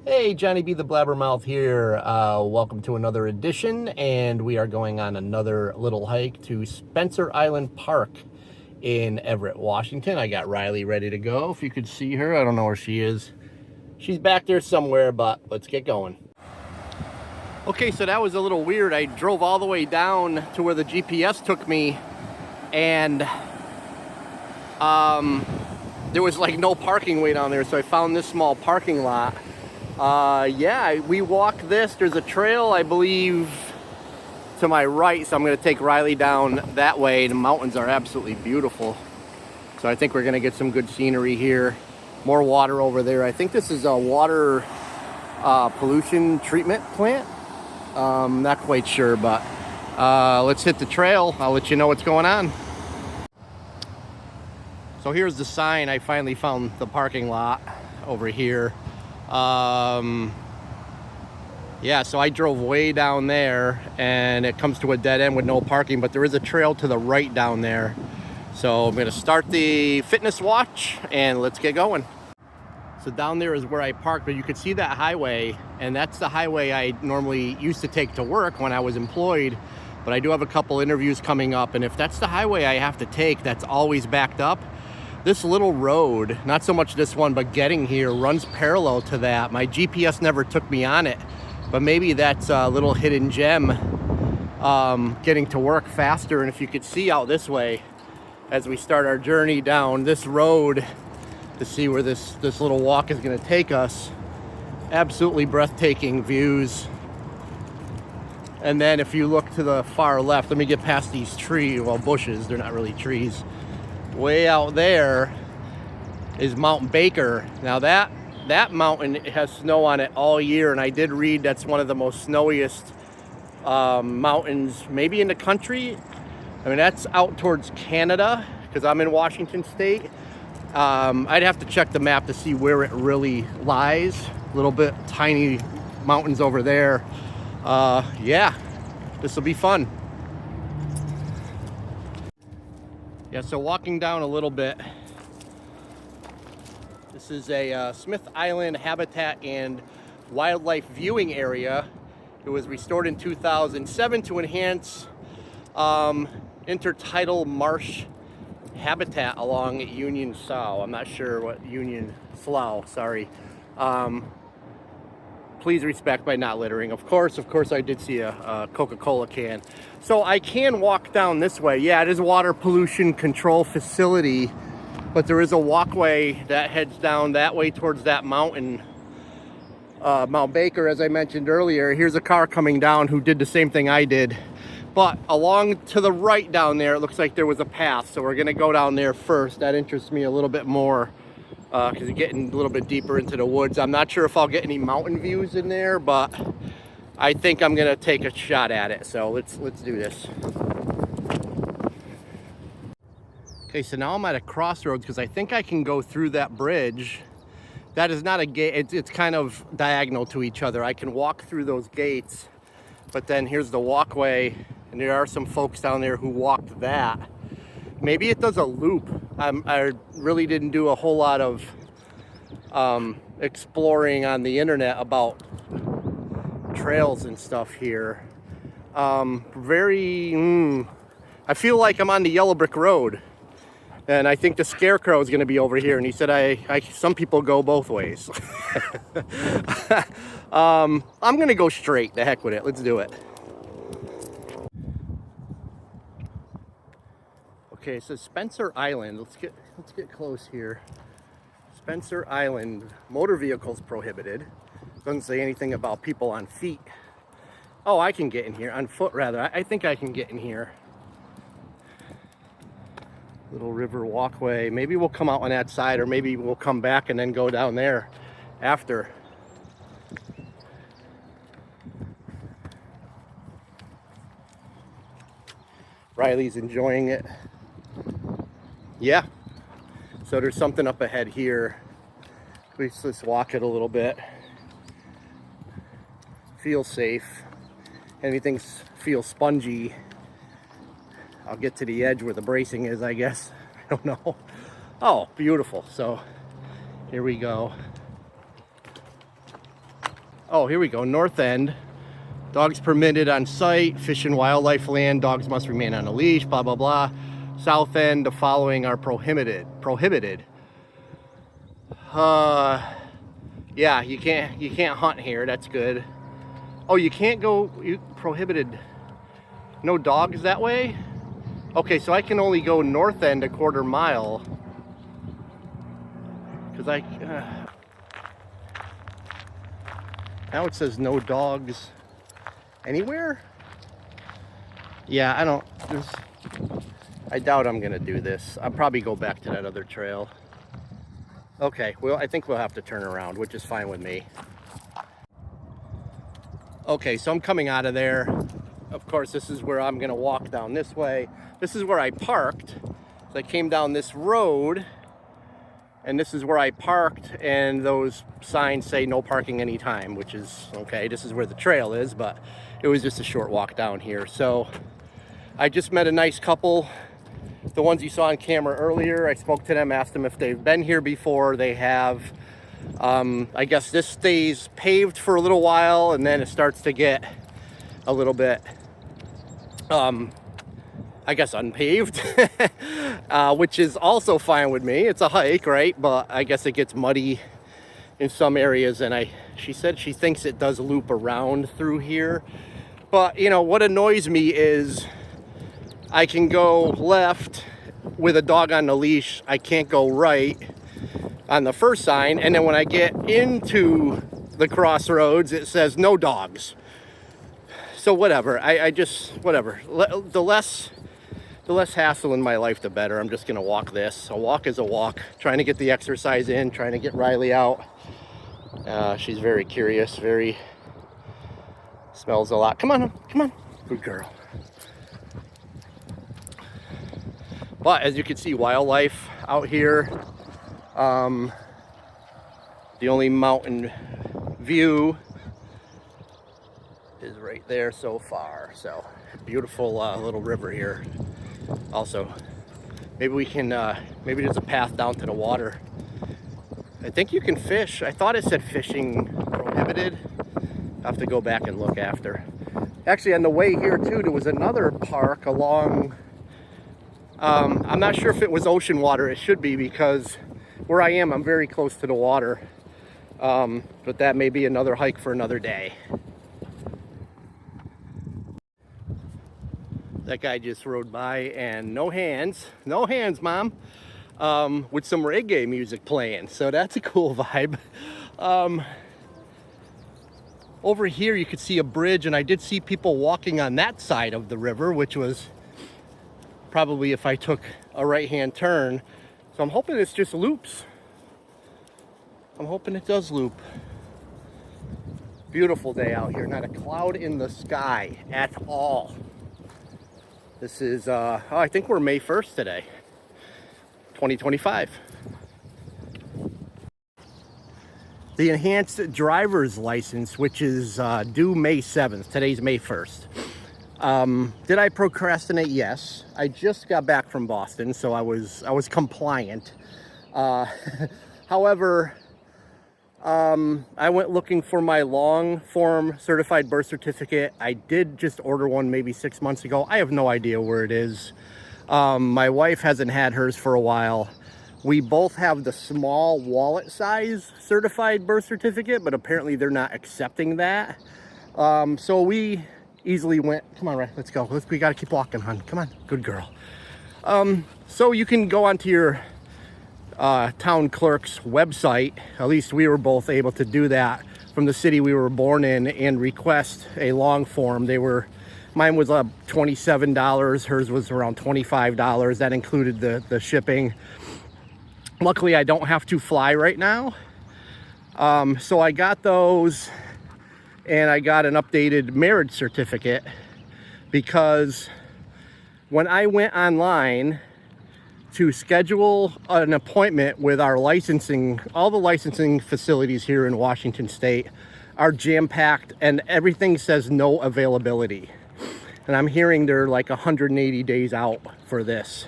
Hey, Johnny B. the Blabbermouth here. Welcome to another edition, and we are going on another little hike to Spencer Island Park in Everett, Washington. I got Riley ready to go. If you could see her, I don't know where she is. She's back there somewhere, but let's get going. Okay, so that was a little weird. I drove all the way down to where the GPS took me, and there was like no parking way down there, so I found this small parking lot. Yeah, we walked this. There's a trail, I believe, to my right, so I'm going to take Riley down that way. The mountains are absolutely beautiful, so I think we're going to get some good scenery here. More water over there. I think this is a water pollution treatment plant. Not quite sure, but let's hit the trail. I'll let you know what's going on. So here's the sign. I finally found the parking lot over here. Yeah, so I drove way down there and it comes to a dead end with no parking, but there is a trail to the right down there. So I'm gonna start the fitness watch and let's get going. So down there is where I parked, but you could see that highway, and that's the highway I normally used to take to work when I was employed. But I do have a couple interviews coming up, and if that's the highway I have to take, that's always backed up. This little road, not so much this one, but getting here, runs parallel to that. My GPS never took me on it, but maybe that's a little hidden gem, getting to work faster. And if you could see out this way as we start our journey down this road to see where this little walk is going to take us, absolutely breathtaking views. And then if you look to the far left, let me get past these trees, well, bushes, they're not really trees. Way out there is Mount Baker. Now that mountain has snow on it all year, and I did read that's one of the most snowiest mountains maybe in the country. I mean, that's out towards Canada because I'm in Washington State. I'd have to check the map to see where it really lies. A little bit tiny mountains over there. Yeah, this will be fun. Yeah, so walking down a little bit, this is a Smith Island Habitat and Wildlife Viewing Area. It was restored in 2007 to enhance intertidal marsh habitat along Union Slough. I'm not sure what Union Slough, sorry. Please respect by not littering. Of course, I did see a Coca-Cola can. So I can walk down this way. Yeah, it is a water pollution control facility, but there is a walkway that heads down that way towards that mountain, Mount Baker, as I mentioned earlier. Here's a car coming down who did the same thing I did. But along to the right down there, it looks like there was a path. So we're gonna go down there first. That interests me a little bit more, because you're getting a little bit deeper into the woods. I'm not sure if I'll get any mountain views in there, but I think I'm gonna take a shot at it. So let's do this. Okay, so now I'm at a crossroads because I think I can go through that bridge. That is not a gate, it's kind of diagonal to each other. I can walk through those gates, but then here's the walkway, and there are some folks down there who walked that. Maybe it does a loop. I really didn't do a whole lot of exploring on the internet about trails and stuff here. I feel like I'm on the yellow brick road, and I think the scarecrow is going to be over here, and he said some people go both ways. I'm going to go straight. The heck with it. Let's do it. Okay, so Spencer Island, let's get close here. Spencer Island, motor vehicles prohibited. Doesn't say anything about people on feet. Oh, I can get in here, on foot rather. I think I can get in here. Little river walkway. Maybe we'll come out on that side, or maybe we'll come back and then go down there after. Riley's enjoying it. Yeah, so there's something up ahead here. Let's walk it a little bit. Feels safe. Everything feels spongy. I'll get to the edge where the bracing is, I guess. I don't know. Oh, beautiful. So here we go. Oh, here we go. North end. Dogs permitted on site. Fish and wildlife land. Dogs must remain on a leash. Blah, blah, blah. South end, the following are prohibited. Yeah, you can't hunt here. That's good. Oh, you can't go, prohibited. No dogs that way? Okay, so I can only go north end a quarter mile. Because now it says no dogs anywhere? Yeah, I doubt I'm gonna do this. I'll probably go back to that other trail. Okay, well, I think we'll have to turn around, which is fine with me. Okay, so I'm coming out of there. Of course, this is where I'm gonna walk down this way. This is where I parked. So I came down this road, and this is where I parked, and those signs say no parking anytime, which is okay. This is where the trail is, but it was just a short walk down here. So I just met a nice couple. The ones you saw on camera earlier, I spoke to them, asked them if they've been here before. They have. I guess this stays paved for a little while, and then it starts to get a little bit, I guess, unpaved, which is also fine with me. It's a hike, right? But I guess it gets muddy in some areas, and she said she thinks it does loop around through here. But, you know, what annoys me is I can go left with a dog on the leash. I can't go right on the first sign, and then when I get into the crossroads, it says no dogs. So whatever, I just, whatever. The less hassle in my life, the better. I'm just gonna walk this. A walk is a walk. Trying to get the exercise in, trying to get Riley out. She's very curious, smells a lot. Come on, good girl. But as you can see, wildlife out here. The only mountain view is right there so far. So beautiful little river here. Also, maybe we can, maybe there's a path down to the water. I think you can fish. I thought it said fishing prohibited. I'll have to go back and look after. Actually, on the way here too, there was another park along, I'm not sure if it was ocean water. It should be, because where I am, I'm very close to the water. But that may be another hike for another day. That guy just rode by, and no hands, mom, with some reggae music playing. So that's a cool vibe. Over here you could see a bridge, and I did see people walking on that side of the river, which was probably if I took a right-hand turn. So I'm hoping this just loops. I'm hoping it does loop. Beautiful day out here. Not a cloud in the sky at all. This is, I think we're May 1st today, 2025. The enhanced driver's license, which is due May 7th. Today's May 1st. Did I procrastinate? Yes. I just got back from Boston, so I was compliant. However, I went looking for my long form certified birth certificate. I did just order one maybe 6 months ago. I have no idea where it is. My wife hasn't had hers for a while. We both have the small wallet size certified birth certificate, but apparently they're not accepting that. So we easily went, come on, Ray, let's go. We gotta keep walking, hon. Come on, good girl. So you can go onto your town clerk's website. At least we were both able to do that from the city we were born in, and request a long form. Mine was $27, hers was around $25. That included the shipping. Luckily, I don't have to fly right now. So I got those, and I got an updated marriage certificate, because when I went online to schedule an appointment with our licensing, all the licensing facilities here in Washington State are jam-packed, and everything says no availability. And I'm hearing they're like 180 days out for this.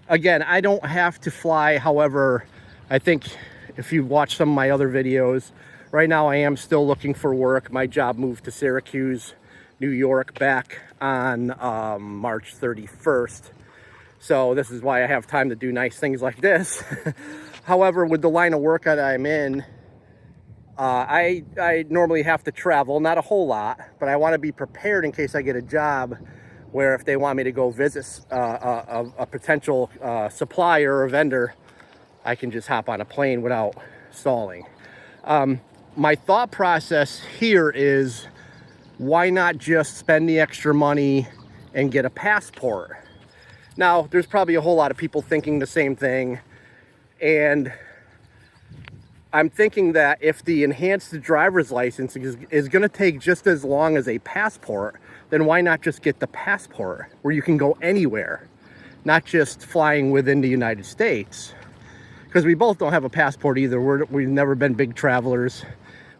Again, I don't have to fly. However, I think if you've watched some of my other videos, right now I am still looking for work. My job moved to Syracuse, New York back on March 31st. So this is why I have time to do nice things like this. However, with the line of work that I'm in, I normally have to travel, not a whole lot, but I want to be prepared in case I get a job where if they want me to go visit a potential supplier or vendor, I can just hop on a plane without stalling. My thought process here is, why not just spend the extra money and get a passport? Now, there's probably a whole lot of people thinking the same thing, and I'm thinking that if the enhanced driver's license is going to take just as long as a passport, then why not just get the passport where you can go anywhere, not just flying within the United States? Because we both don't have a passport either. We've never been big travelers.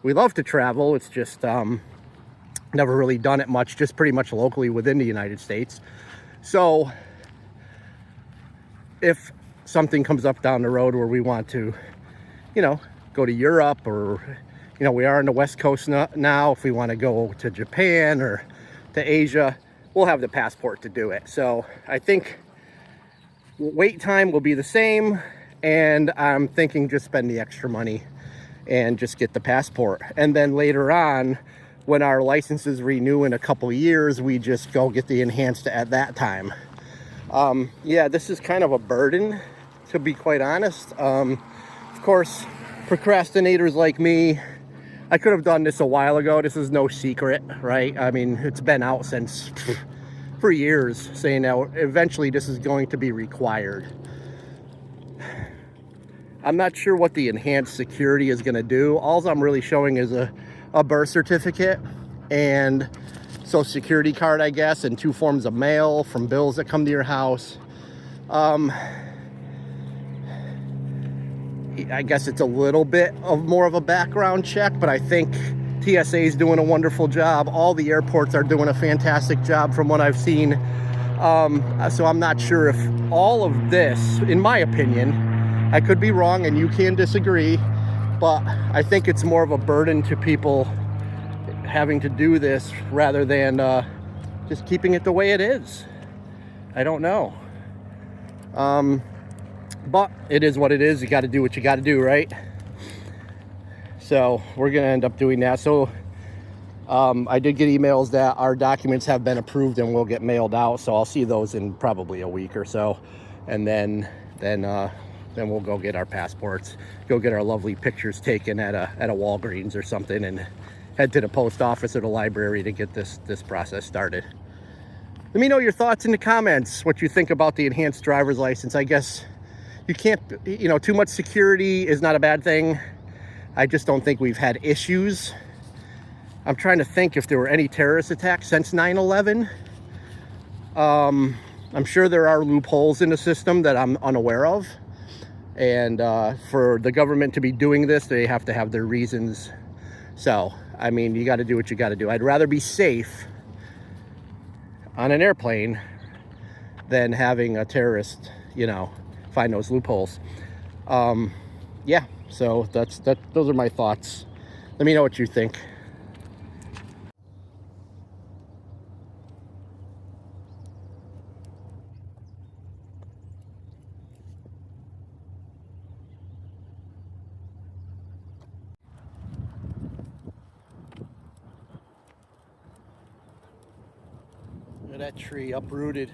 We love to travel. It's just never really done it much, just pretty much locally within the United States. So if something comes up down the road where we want to, go to Europe, or, we are on the West Coast now, if we want to go to Japan or to Asia, we'll have the passport to do it. So I think wait time will be the same, and I'm thinking just spend the extra money and just get the passport. And then later on, when our licenses renew in a couple years, we just go get the enhanced at that time. Yeah, this is kind of a burden, to be quite honest. Of course, procrastinators like me, I could have done this a while ago. This is no secret, right? I mean, it's been out since for years, saying that eventually this is going to be required. I'm not sure what the enhanced security is going to do. All I'm really showing is a birth certificate and social security card, I guess, and 2 forms of mail from bills that come to your house. I guess it's a little bit of more of a background check, but I think TSA is doing a wonderful job. All the airports are doing a fantastic job from what I've seen. So I'm not sure if all of this, in my opinion, I could be wrong and you can disagree, but I think it's more of a burden to people having to do this rather than just keeping it the way it is. I don't know. But it is what it is. You got to do what you got to do, right? So we're going to end up doing that. So I did get emails that our documents have been approved and will get mailed out. So I'll see those in probably a week or so. And then we'll go get our passports, go get our lovely pictures taken at a Walgreens or something, and head to the post office or the library to get this process started. Let me know your thoughts in the comments, what you think about the enhanced driver's license. I guess you can't, too much security is not a bad thing. I just don't think we've had issues. I'm trying to think if there were any terrorist attacks since 9/11. I'm sure there are loopholes in the system that I'm unaware of. And for the government to be doing this, they have to have their reasons. So, I mean, you got to do what you got to do. I'd rather be safe on an airplane than having a terrorist, find those loopholes. Yeah, so those are my thoughts. Let me know what you think. Look at that tree uprooted.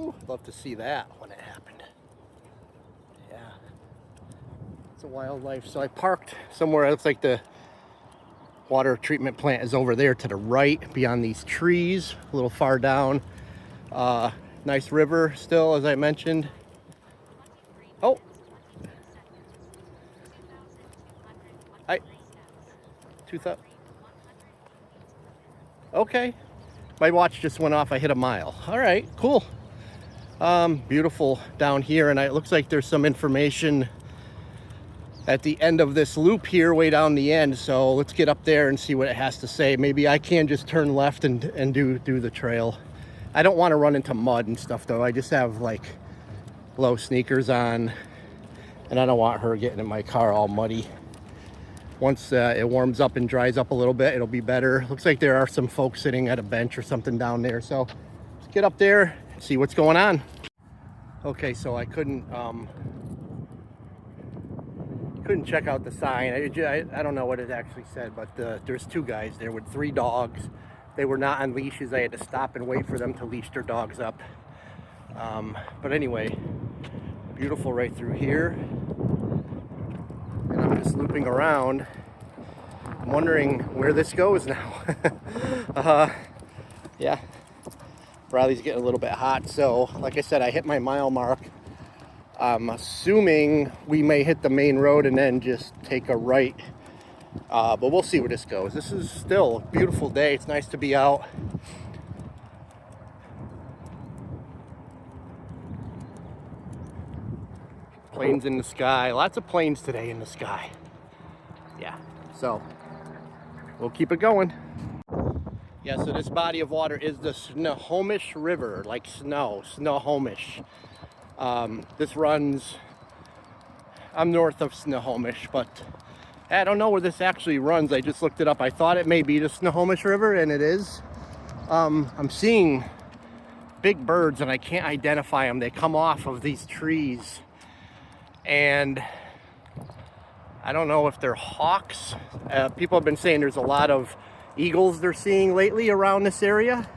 Ooh, love to see that when it happened. Yeah, it's a wildlife. So I parked somewhere. It looks like the water treatment plant is over there to the right beyond these trees, a little far down. Nice river still, as I mentioned. Oh, I 2000. Okay, my watch just went off. I hit a mile. All right, cool. Beautiful down here, and it looks like there's some information at the end of this loop here, way down the end. So let's get up there and see what it has to say. Maybe I can just turn left and do the trail. I don't want to run into mud and stuff though. I just have like low sneakers on, and I don't want her getting in my car all muddy. Once it warms up and dries up a little bit, it'll be better. Looks like there are some folks sitting at a bench or something down there, so let's get up there and see what's going on. Okay, so I couldn't check out the sign. I don't know what it actually said, but there's two guys there with 3 dogs. They were not on leashes. I had to stop and wait for them to leash their dogs up. But anyway, beautiful right through here. And I'm just looping around. I'm wondering where this goes now. Yeah, Riley's getting a little bit hot. So like I said, I hit my mile mark. I'm assuming we may hit the main road and then just take a right. But we'll see where this goes. This is still a beautiful day. It's nice to be out. Planes in the sky. Lots of planes today in the sky. Yeah, so we'll keep it going. Yeah, so this body of water is the Snohomish River, like snow, Snohomish. This runs, I'm north of Snohomish, but I don't know where this actually runs. I just looked it up. I thought it may be the Snohomish River, and it is. I'm seeing big birds, and I can't identify them. They come off of these trees, and I don't know if they're hawks. People have been saying there's a lot of eagles they're seeing lately around this area.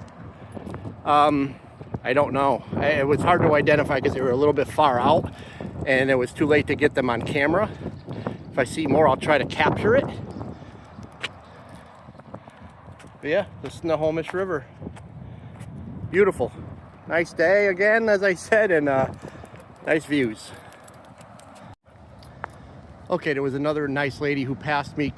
I don't know. It was hard to identify because they were a little bit far out, and it was too late to get them on camera. If I see more, I'll try to capture it. But yeah, the Snohomish River. Beautiful. Nice day again, as I said, and nice views. Okay, there was another nice lady who passed me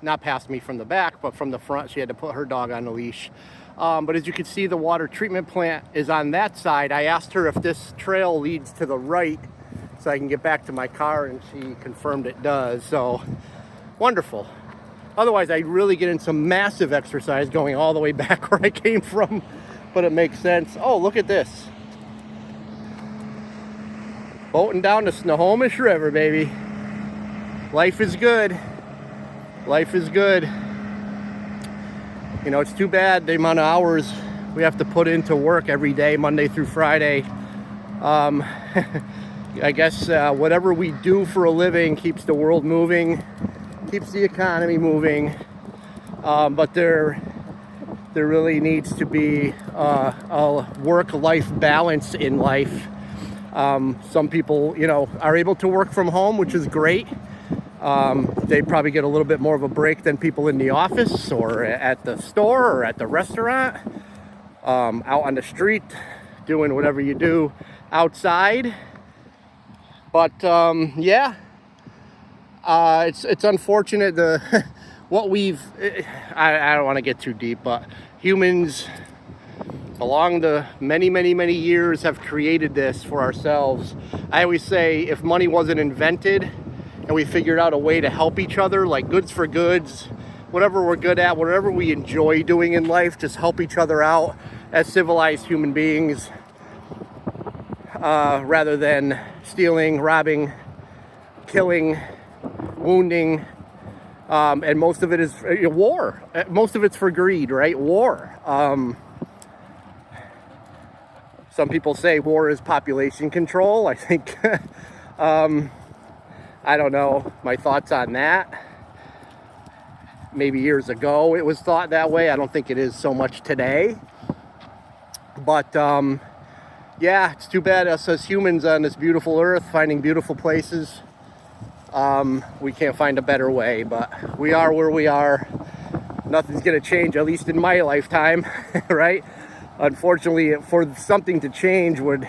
not past me from the back, but from the front. She had to put her dog on the leash. But as you can see, the water treatment plant is on that side. I asked her if this trail leads to the right so I can get back to my car, and she confirmed it does. So wonderful. Otherwise, I'd really get in some massive exercise going all the way back where I came from, but it makes sense. Oh, look at this. Boating down the Snohomish River, baby. Life is good. Life is good. You know, it's too bad the amount of hours we have to put into work every day, Monday through Friday. I guess whatever we do for a living keeps the world moving, keeps the economy moving. But there really needs to be a work-life balance in life. Some people, you know, are able to work from home, which is great. They probably get a little bit more of a break than people in the office or at the store or at the restaurant, out on the street, doing whatever you do outside. But yeah, it's unfortunate what we've. I don't want to get too deep, but humans along the many years have created this for ourselves. I always say, if money wasn't invented and we figured out a way to help each other, like goods for goods, whatever we're good at, whatever we enjoy doing in life, just help each other out as civilized human beings, rather than stealing, robbing, killing, wounding, and most of it is war. Most of it's for greed, right? War. Some people say war is population control. I think, I don't know my thoughts on that. Maybe years ago it was thought that way. I don't think it is so much today. But yeah, it's too bad us as humans on this beautiful earth, finding beautiful places, we can't find a better way. But we are where we are. Nothing's going to change, at least in my lifetime, right? Unfortunately, for something to change would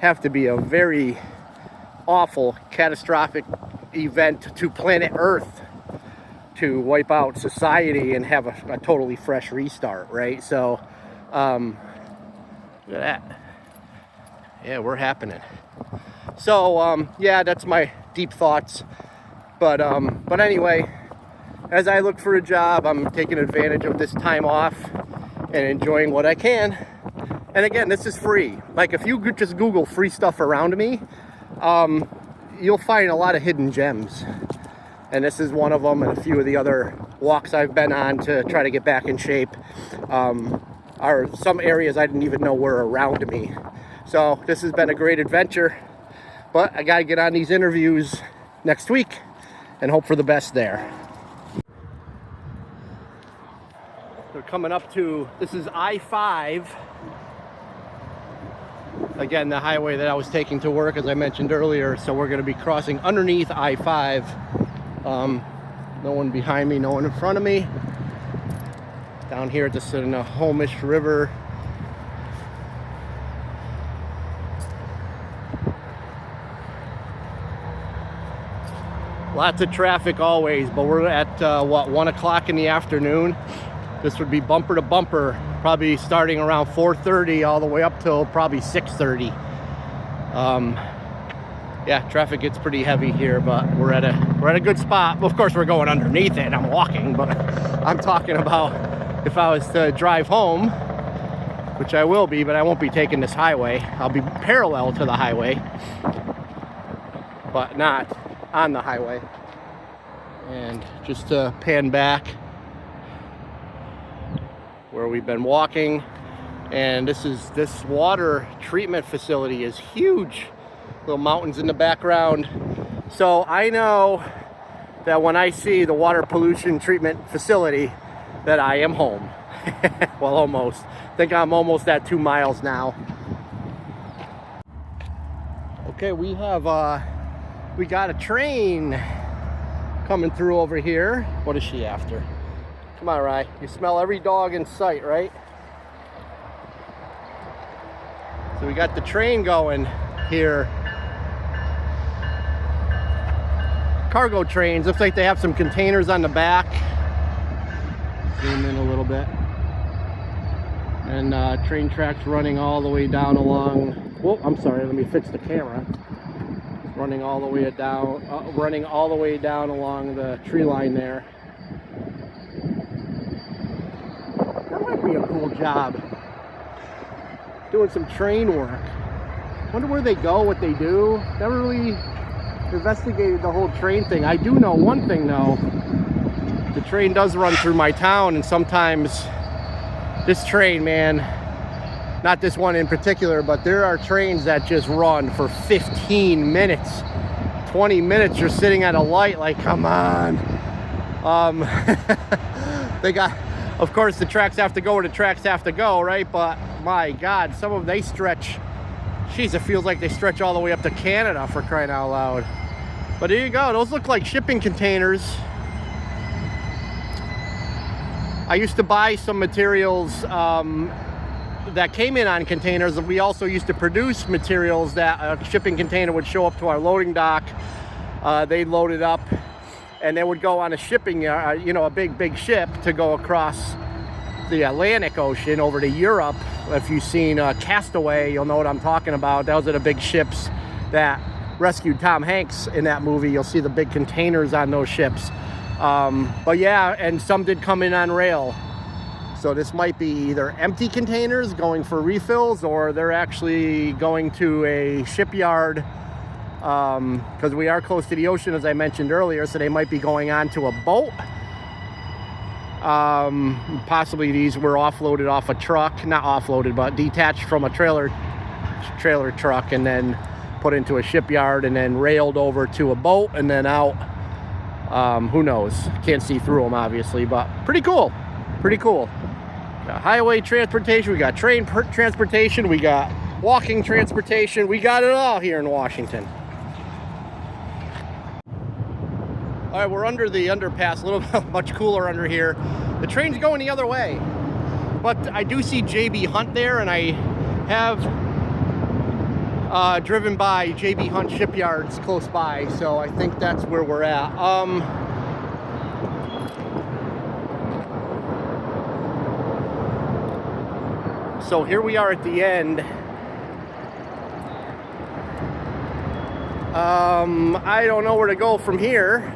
have to be a very awful, catastrophic event to planet Earth to wipe out society and have a totally fresh restart, right? So, look at that. Yeah, we're happening. So, yeah, that's my deep thoughts. But anyway, as I look for a job, I'm taking advantage of this time off and enjoying what I can. And again, this is free. Like, if you could just Google free stuff around me, you'll find a lot of hidden gems. And this is one of them, and a few of the other walks I've been on to try to get back in shape are some areas I didn't even know were around me. So this has been a great adventure, but I got to get on these interviews next week and hope for the best there. They're coming up to, this is I-5. Again, the highway that I was taking to work, as I mentioned earlier. So we're going to be crossing underneath I-5. No one behind me, no one in front of me. Down here at the Snohomish River. Lots of traffic always, but we're at 1 o'clock in the afternoon. This would be bumper to bumper, probably starting around 4:30 all the way up till probably 6:30. Yeah, traffic gets pretty heavy here, but we're at a good spot. Of course, we're going underneath it and I'm walking, but I'm talking about if I was to drive home, which I will be, but I won't be taking this highway. I'll be parallel to the highway, but not on the highway. And just to pan back where we've been walking, and this water treatment facility is huge. Little mountains in the background. So I know that when I see the water pollution treatment facility that I am home. Well, almost. I think I'm almost at 2 miles now. Okay, we got a train coming through over here. What is she after? Come on, Rye. You smell every dog in sight, right? So we got the train going here. Cargo trains. Looks like they have some containers on the back. Zoom in a little bit. And train tracks running all the way down along. Whoa, I'm sorry. Let me fix the camera. Running all the way down. Running all the way down along the tree line there. That might be a cool job. Doing some train work. Wonder where they go, what they do. Never really investigated the whole train thing. I do know one thing though. The train does run through my town, and sometimes this train, man, not this one in particular, but there are trains that just run for 15 minutes, 20 minutes. You're sitting at a light like, come on. They got, of course, the tracks have to go where the tracks have to go, right? But my God, some of them, they stretch. Jeez, it feels like they stretch all the way up to Canada, for crying out loud. But there you go. Those look like shipping containers. I used to buy some materials that came in on containers. We also used to produce materials that a shipping container would show up to our loading dock. They'd load it up, and they would go on a shipping, a big ship to go across the Atlantic Ocean over to Europe. If you've seen Castaway, you'll know what I'm talking about. Those are the big ships that rescued Tom Hanks in that movie. You'll see the big containers on those ships. But yeah, and some did come in on rail. So this might be either empty containers going for refills, or they're actually going to a shipyard, because we are close to the ocean, as I mentioned earlier, so they might be going on to a boat. Possibly these were offloaded off a truck, not offloaded, but detached from a trailer truck, and then put into a shipyard, and then railed over to a boat, and then out. Who knows? Can't see through them, obviously, but pretty cool. Pretty cool. Got highway transportation, we got train transportation, we got walking transportation, we got it all here in Washington. All right, we're under the underpass, a little much cooler under here. The train's going the other way, but I do see JB Hunt there, and I have driven by JB Hunt shipyards close by, so I think that's where we're at. So here we are at the end. I don't know where to go from here.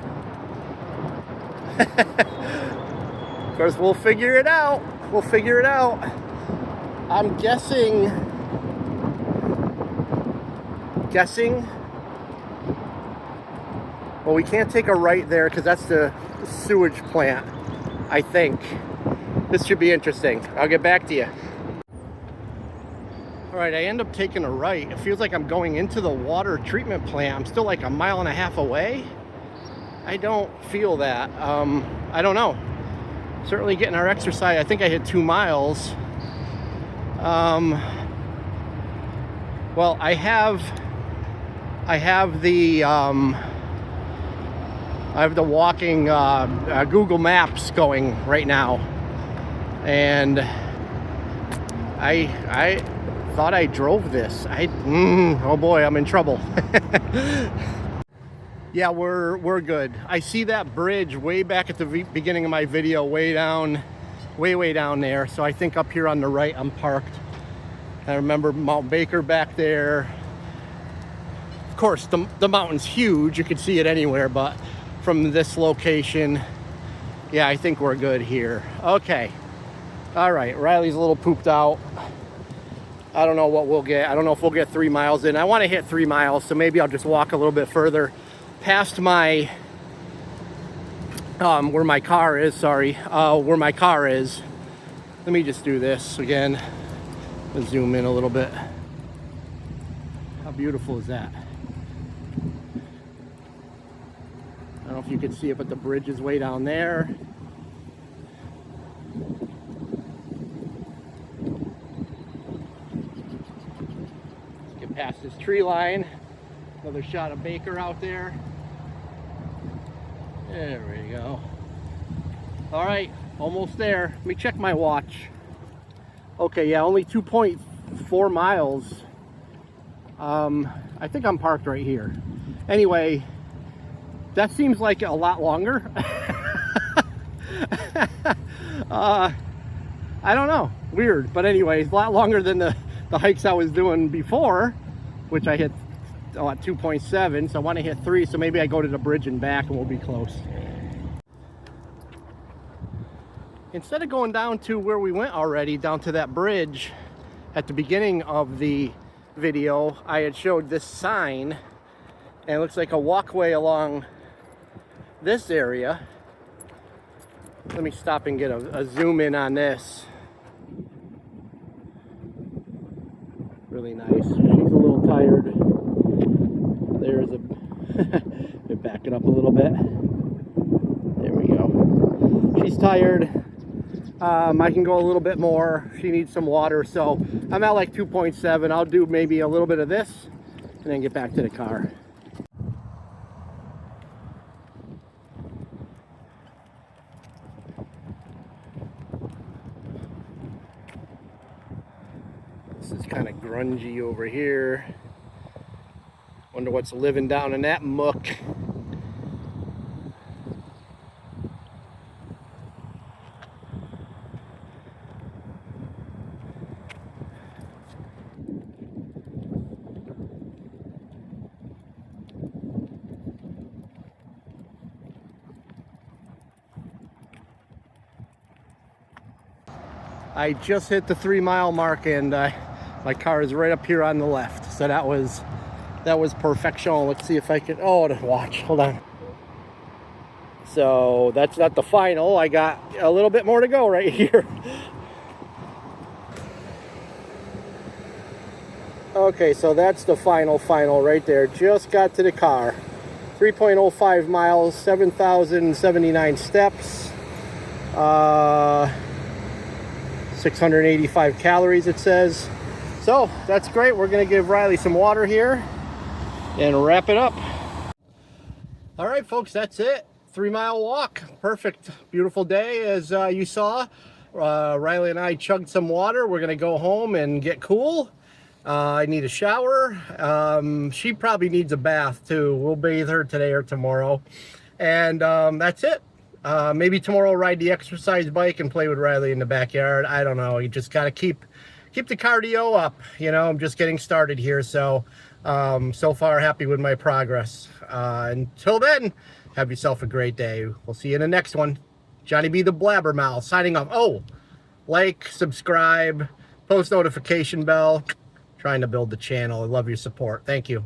Of course, we'll figure it out. We'll figure it out. I'm guessing Well, we can't take a right there because that's the sewage plant, I think. This should be interesting. I'll get back to you. All right, I end up taking a right. It feels like I'm going into the water treatment plant. I'm still like a mile and a half away. I don't feel that. I don't know. Certainly getting our exercise. I think I hit 2 miles. Well, I have the walking Google Maps going right now, and I thought I drove this. Oh boy, I'm in trouble. Yeah, we're good. I see that bridge way back at the beginning of my video, way down there. So I think up here on the right I'm parked. I remember Mount Baker back there. Of course, the mountain's huge. You can see it anywhere, but from this location, yeah, I think we're good here. Okay. All right, Riley's a little pooped out. I don't know what we'll get. I don't know if we'll get 3 miles in. I want to hit 3 miles, so maybe I'll just walk a little bit further past my where my car is. Where my car is. Let me just do this again. Let's zoom in a little bit. How beautiful is that? I don't know if you can see it, but the bridge is way down there. Let's get past this tree line. Another shot of Baker out there. There we go. All right, almost there. Let me check my watch. Okay, yeah, only 2.4 miles. I think I'm parked right here. Anyway, that seems like a lot longer. I don't know, weird. But anyway, it's a lot longer than the hikes I was doing before, which I hit at 2.7. So I want to hit 3, so maybe I go to the bridge and back and we'll be close. Instead of going down to where we went already, down to that bridge at the beginning of the video, I had showed this sign, and it looks like a walkway along this area. Let me stop and get a zoom in on this. Really nice. She's a little tired. There's a back it up a little bit. There we go. She's tired. I can go a little bit more. She needs some water, so I'm at like 2.7. I'll do maybe a little bit of this and then get back to the car. This is kind of grungy over here. Wonder what's living down in that muck. I just hit the 3 mile mark, and my car is right up here on the left. So that was perfection. Let's see if I can, the watch, hold on. So that's not the final. I got a little bit more to go right here. Okay, so that's the final right there. Just got to the car. 3.05 miles, 7,079 steps. 685 calories it says. So that's great. We're gonna give Riley some water here and wrap it up. All right, folks, that's it. 3 mile walk. Perfect. Beautiful day, as you saw. Riley and I chugged some water. We're gonna go home and get cool. I need a shower. She probably needs a bath too. We'll bathe her today or tomorrow. And that's it. Maybe tomorrow I'll ride the exercise bike and play with Riley in the backyard. I don't know. You just got to keep the cardio up. You know, I'm just getting started here. So, so far happy with my progress. Until then, have yourself a great day. We'll see you in the next one. Johnny B. the Blabbermouth signing off. Oh, like, subscribe, post notification bell. Trying to build the channel. I love your support. Thank you.